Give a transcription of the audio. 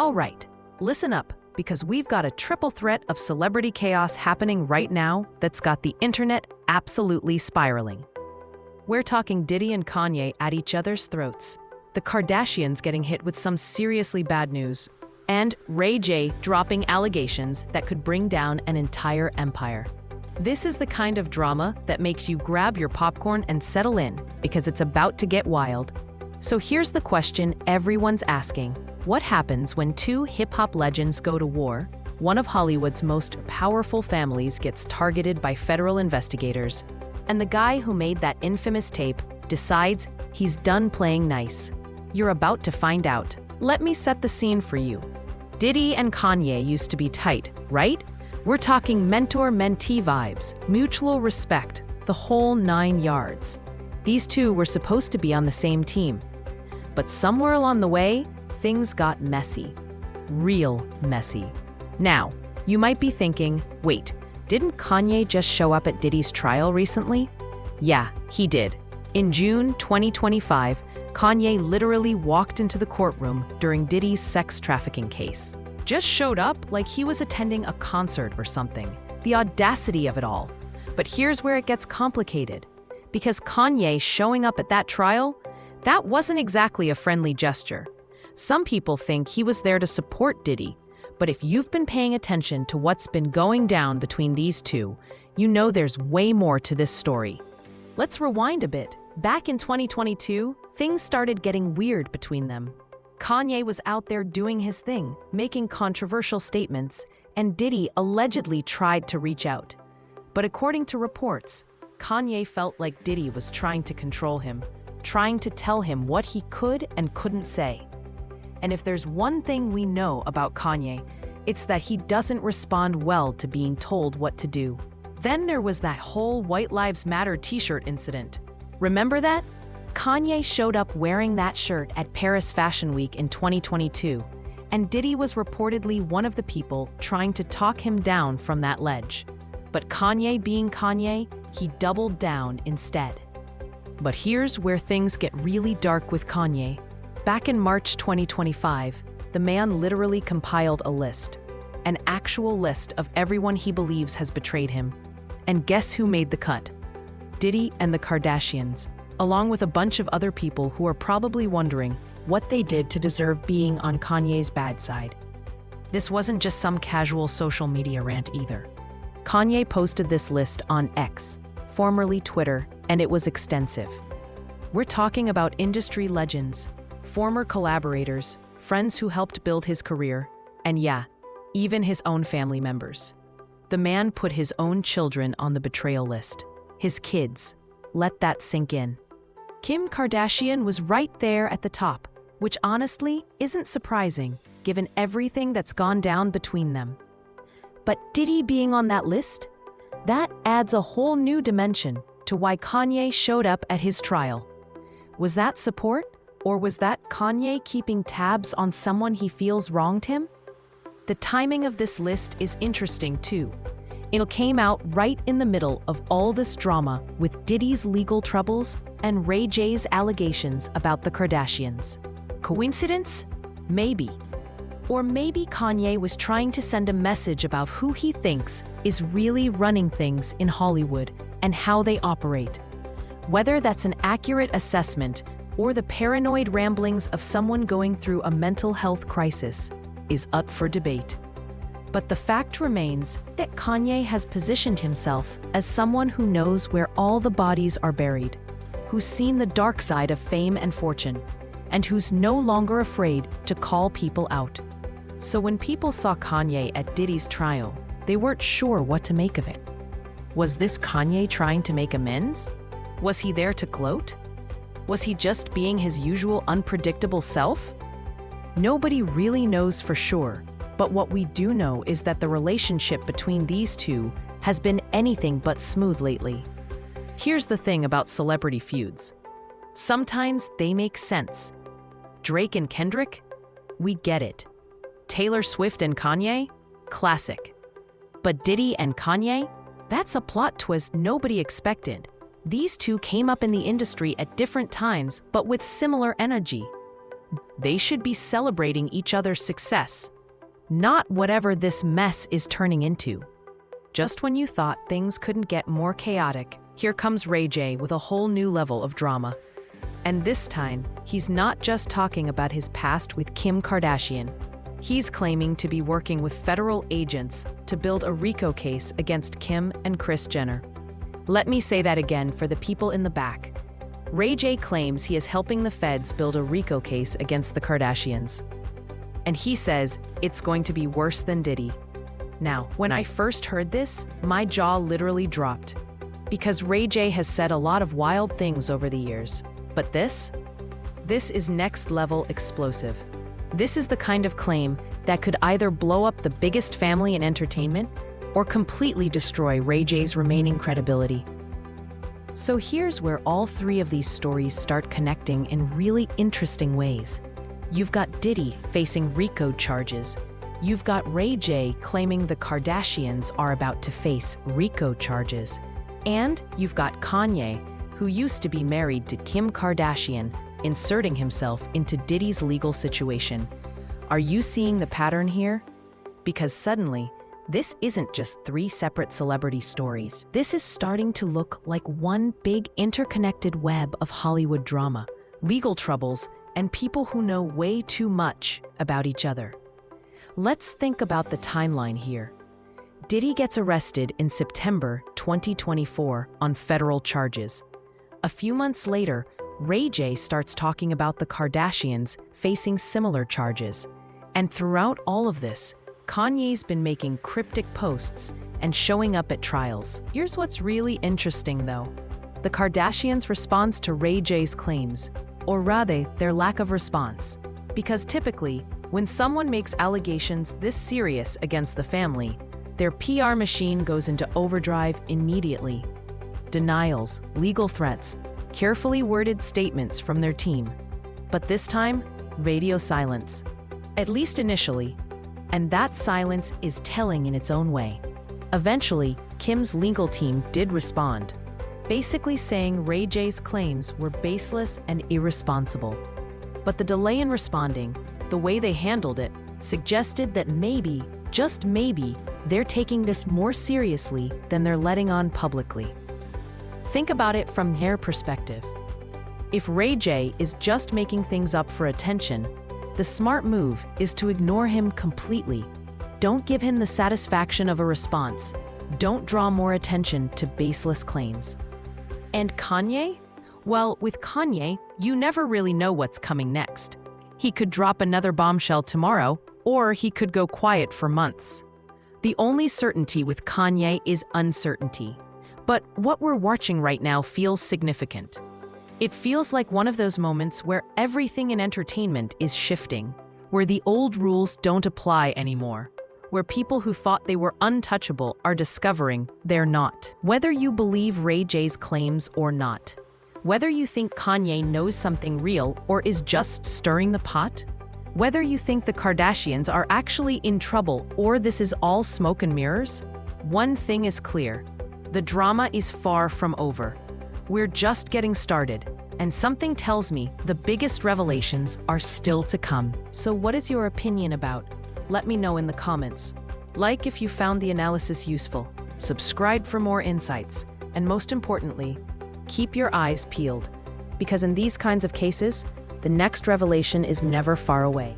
All right, listen up, because we've got a triple threat of celebrity chaos happening right now that's got the internet absolutely spiraling. We're talking Diddy and Kanye at each other's throats, the Kardashians getting hit with some seriously bad news, and Ray J dropping allegations that could bring down an entire empire. This is the kind of drama that makes you grab your popcorn and settle in, because it's about to get wild. So here's the question everyone's asking. What happens when two hip-hop legends go to war? One of Hollywood's most powerful families gets targeted by federal investigators, and the guy who made that infamous tape decides he's done playing nice. You're about to find out. Let me set the scene for you. Diddy and Kanye used to be tight, right? We're talking mentor-mentee vibes, mutual respect, the whole 9 yards. These two were supposed to be on the same team. But somewhere along the way, things got messy. Real messy. Now, you might be thinking, wait, didn't Kanye just show up at Diddy's trial recently? Yeah, he did. In June 2025, Kanye literally walked into the courtroom during Diddy's sex trafficking case. Just showed up like he was attending a concert or something. The audacity of it all. But here's where it gets complicated. Because Kanye showing up at that trial, that wasn't exactly a friendly gesture. Some people think he was there to support Diddy, but if you've been paying attention to what's been going down between these two, you know there's way more to this story. Let's rewind a bit. Back in 2022, things started getting weird between them. Kanye was out there doing his thing, making controversial statements, and Diddy allegedly tried to reach out. But according to reports, Kanye felt like Diddy was trying to control him, trying to tell him what he could and couldn't say. And if there's one thing we know about Kanye, it's that he doesn't respond well to being told what to do. Then there was that whole White Lives Matter t-shirt incident. Remember that? Kanye showed up wearing that shirt at Paris Fashion Week in 2022, and Diddy was reportedly one of the people trying to talk him down from that ledge. But Kanye being Kanye, he doubled down instead. But here's where things get really dark with Kanye. Back in March 2025, the man literally compiled a list, an actual list of everyone he believes has betrayed him. And guess who made the cut? Diddy and the Kardashians, along with a bunch of other people who are probably wondering what they did to deserve being on Kanye's bad side. This wasn't just some casual social media rant either. Kanye posted this list on X, formerly Twitter, and it was extensive. We're talking about industry legends, former collaborators, friends who helped build his career, and yeah, even his own family members. The man put his own children on the betrayal list. His kids. Let that sink in. Kim Kardashian was right there at the top, which honestly isn't surprising, given everything that's gone down between them. But Diddy being on that list? That adds a whole new dimension to why Kanye showed up at his trial. Was that support? Or was that Kanye keeping tabs on someone he feels wronged him? The timing of this list is interesting too. It came out right in the middle of all this drama with Diddy's legal troubles and Ray J's allegations about the Kardashians. Coincidence? Maybe. Or maybe Kanye was trying to send a message about who he thinks is really running things in Hollywood and how they operate. Whether that's an accurate assessment or the paranoid ramblings of someone going through a mental health crisis is up for debate. But the fact remains that Kanye has positioned himself as someone who knows where all the bodies are buried, who's seen the dark side of fame and fortune, and who's no longer afraid to call people out. So when people saw Kanye at Diddy's trial, they weren't sure what to make of it. Was this Kanye trying to make amends? Was he there to gloat? Was he just being his usual unpredictable self? Nobody really knows for sure, but what we do know is that the relationship between these two has been anything but smooth lately. Here's the thing about celebrity feuds. Sometimes they make sense. Drake and Kendrick? We get it. Taylor Swift and Kanye? Classic. But Diddy and Kanye? That's a plot twist nobody expected. These two came up in the industry at different times, but with similar energy. They should be celebrating each other's success, not whatever this mess is turning into. Just when you thought things couldn't get more chaotic, here comes Ray J with a whole new level of drama. And this time, he's not just talking about his past with Kim Kardashian. He's claiming to be working with federal agents to build a RICO case against Kim and Kris Jenner. Let me say that again for the people in the back. Ray J claims he is helping the feds build a RICO case against the Kardashians. And he says it's going to be worse than Diddy. Now, when I first heard this, my jaw literally dropped. Because Ray J has said a lot of wild things over the years. But this is next level explosive. This is the kind of claim that could either blow up the biggest family in entertainment or completely destroy Ray J's remaining credibility. So here's where all three of these stories start connecting in really interesting ways. You've got Diddy facing RICO charges. You've got Ray J claiming the Kardashians are about to face RICO charges. And you've got Kanye, who used to be married to Kim Kardashian, inserting himself into Diddy's legal situation. Are you seeing the pattern here? Because suddenly, this isn't just three separate celebrity stories. This is starting to look like one big interconnected web of Hollywood drama, legal troubles, and people who know way too much about each other. Let's think about the timeline here. Diddy gets arrested in September 2024 on federal charges. A few months later, Ray J starts talking about the Kardashians facing similar charges. And throughout all of this, Kanye's been making cryptic posts and showing up at trials. Here's what's really interesting, though. The Kardashians' response to Ray J's claims, or rather, their lack of response. Because typically, when someone makes allegations this serious against the family, their PR machine goes into overdrive immediately. Denials, legal threats, carefully worded statements from their team. But this time, radio silence. At least initially. And that silence is telling in its own way. Eventually, Kim's legal team did respond, basically saying Ray J's claims were baseless and irresponsible. But the delay in responding, the way they handled it, suggested that maybe, just maybe, they're taking this more seriously than they're letting on publicly. Think about it from their perspective. If Ray J is just making things up for attention, the smart move is to ignore him completely. Don't give him the satisfaction of a response. Don't draw more attention to baseless claims. And Kanye? Well, with Kanye, you never really know what's coming next. He could drop another bombshell tomorrow, or he could go quiet for months. The only certainty with Kanye is uncertainty. But what we're watching right now feels significant. It feels like one of those moments where everything in entertainment is shifting, where the old rules don't apply anymore, where people who thought they were untouchable are discovering they're not. Whether you believe Ray J's claims or not, whether you think Kanye knows something real or is just stirring the pot, whether you think the Kardashians are actually in trouble or this is all smoke and mirrors, one thing is clear. The drama is far from over. We're just getting started, and something tells me the biggest revelations are still to come. So what is your opinion about? Let me know in the comments. Like if you found the analysis useful, subscribe for more insights, and most importantly, keep your eyes peeled, because in these kinds of cases, the next revelation is never far away.